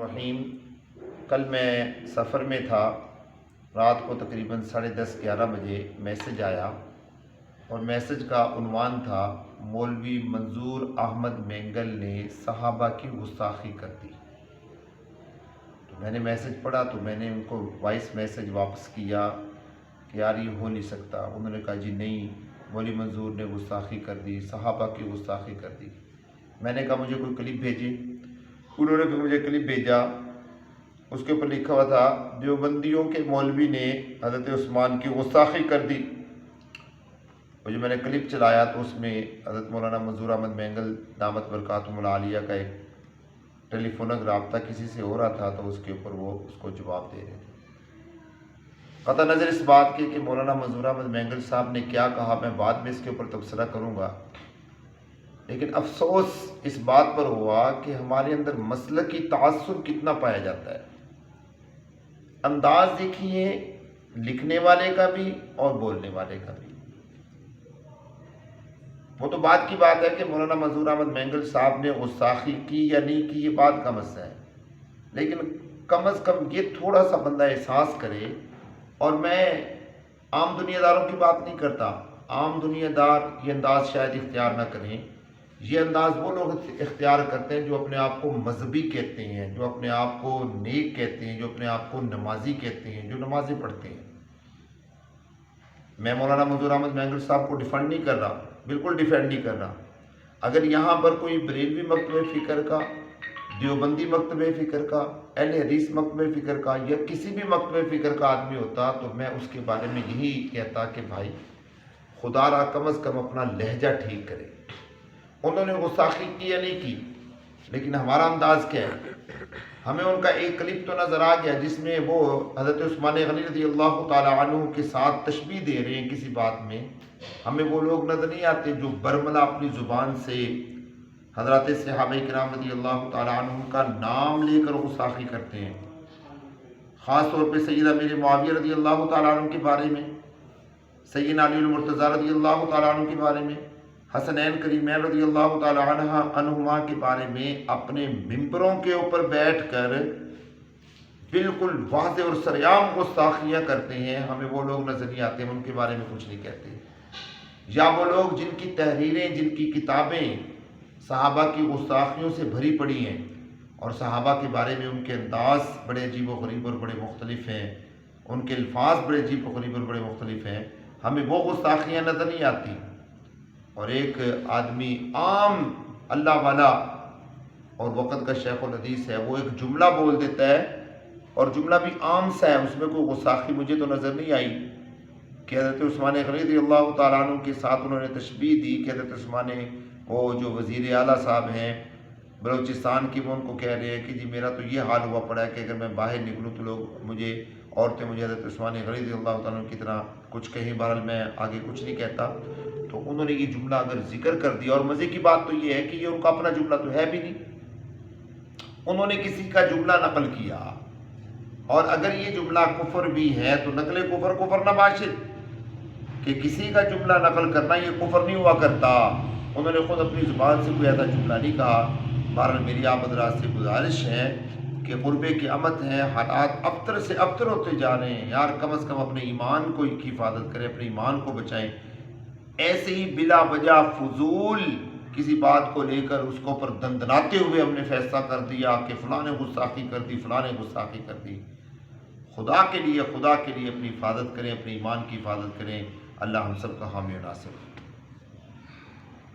الرحیم۔ کل میں سفر میں تھا، رات کو تقریباً 10:30-11 بجے میسج آیا اور میسج کا عنوان تھا مولوی منظور احمد مینگل نے صحابہ کی گستاخی کر دی۔ تو میں نے میسج پڑھا تو میں نے ان کو وائس میسج واپس کیا کہ یار یہ ہو نہیں سکتا۔ انہوں نے کہا جی نہیں، مولوی منظور نے گستاخی کر دی، صحابہ کی گستاخی کر دی۔ میں نے کہا مجھے کوئی کلپ بھیجی، انہوں نے پھر مجھے کلپ بھیجا، اس کے اوپر لکھا ہوا تھا دیوبندیوں کے مولوی نے حضرت عثمان کی گستاخی کر دی۔ اور جو میں نے کلپ چلایا تو اس میں حضرت مولانا منظور احمد مینگل دامت برکاتہم العالیہ کا ایک ٹیلی فونک رابطہ کسی سے ہو رہا تھا، تو اس کے اوپر وہ اس کو جواب دے رہے تھے۔ قطع نظر اس بات کے کہ مولانا منظور احمد مینگل صاحب نے کیا کہا، میں بعد میں اس کے اوپر تبصرہ کروں گا، لیکن افسوس اس بات پر ہوا کہ ہمارے اندر مسلکی تعصب کتنا پایا جاتا ہے۔ انداز دیکھیے لکھنے والے کا بھی اور بولنے والے کا بھی۔ وہ تو بات کی بات ہے کہ مولانا منظور احمد مینگل صاحب نے گستاخی کی یا نہیں کی، یہ بات کا مسئلہ ہے، لیکن کم از کم یہ تھوڑا سا بندہ احساس کرے۔ اور میں عام دنیا داروں کی بات نہیں کرتا، عام دنیا دار یہ انداز شاید اختیار نہ کریں۔ یہ انداز وہ لوگ اختیار کرتے ہیں جو اپنے آپ کو مذہبی کہتے ہیں، جو اپنے آپ کو نیک کہتے ہیں، جو اپنے آپ کو نمازی کہتے ہیں، جو نمازیں پڑھتے ہیں۔ میں مولانا منظور احمد مینگل صاحب کو ڈیفینڈ نہیں کر رہا، بالکل ڈیفینڈ نہیں کر رہا۔ اگر یہاں پر کوئی بریلوی مکتبہ فکر کا، دیوبندی مکتبہ فکر کا، اہل حدیث مکتبہ فکر کا یا کسی بھی مکتبہ فکر کا آدمی ہوتا تو میں اس کے بارے میں یہی کہتا کہ بھائی خدا را کم از کم اپنا لہجہ ٹھیک کرے۔ انہوں نے گستاخی کی یا نہیں کی، لیکن ہمارا انداز کیا ہے؟ ہمیں ان کا ایک کلپ تو نظر آ گیا جس میں وہ حضرت عثمان غنی رضی اللہ تعالی عنہ کے ساتھ تشبیہ دے رہے ہیں کسی بات میں۔ ہمیں وہ لوگ نظر نہیں آتے جو برملا اپنی زبان سے حضرات صحابہ کرام رضی اللہ تعالی عنہ کا نام لے کر گستاخی کرتے ہیں، خاص طور پہ سیدہ امیر معاویہ رضی اللہ تعالی عنہ کے بارے میں، سیدنا علی المرتضیٰ رضی اللہ تعالی عنہ کے بارے میں، حسنین کریمین رضی اللہ تعالی عنہما کے بارے میں اپنے ممبروں کے اوپر بیٹھ کر بالکل واضح اور سریعام گستاخیاں کرتے ہیں۔ ہمیں وہ لوگ نظر نہیں آتے، ہم ان کے بارے میں کچھ نہیں کہتے۔ یا وہ لوگ جن کی تحریریں، جن کی کتابیں صحابہ کی گستاخیوں سے بھری پڑی ہیں اور صحابہ کے بارے میں ان کے انداز بڑے عجیب و غریب اور بڑے مختلف ہیں، ان کے الفاظ بڑے عجیب و غریب اور بڑے مختلف ہیں، ہمیں وہ گستاخیاں نظر نہیں آتی۔ اور ایک آدمی عام اللہ والا اور وقت کا شیخ الحدیث ہے، وہ ایک جملہ بول دیتا ہے اور جملہ بھی عام سا ہے، اس میں کوئی گستاخی مجھے تو نظر نہیں آئی کہ حضرت عثمان غنی رضی اللہ تعالیٰ عنہ کے ساتھ انہوں نے تشبیہ دی کہ حضرت عثمان وہ جو وزیر اعلیٰ صاحب ہیں بلوچستان کی، وہ ان کو کہہ رہے ہیں کہ جی میرا تو یہ حال ہوا پڑا ہے کہ اگر میں باہر نکلوں تو لوگ مجھے، عورتیں مجھے حضرت عثمان غنی رضی اللہ تعالیٰ عنہ کی طرح کچھ کہیں، بہرحال میں آگے کچھ نہیں کہتا۔ تو انہوں نے یہ جملہ اگر ذکر کر دیا، اور مزے کی بات تو یہ ہے کہ یہ ان کا اپنا جملہ تو ہے بھی نہیں، انہوں نے کسی کا جملہ نقل کیا، اور اگر یہ جملہ کفر بھی ہے تو نقل کفر نہ باشد، کہ کسی کا جملہ نقل کرنا یہ کفر نہیں ہوا کرتا۔ انہوں نے خود اپنی زبان سے کوئی ایسا جملہ نہیں کہا۔ بہرحال میری آپ حضرات سے گزارش ہے کہ قرب قیامت ہے، حالات ابتر سے ابتر ہوتے جا رہے ہیں، یار کم از کم اپنے ایمان کو کی حفاظت کریں، اپنے ایمان کو بچائیں۔ ایسے ہی بلا وجہ فضول کسی بات کو لے کر اس کو پر دندناتے ہوئے ہم نے فیصلہ کر دیا کہ فلاں نے گستاخی کر دی، فلاں نے گستاخی کر دی۔ خدا کے لیے اپنی حفاظت کریں، اپنے ایمان کی حفاظت کریں۔ اللہ ہم سب کا حامی و ناصر۔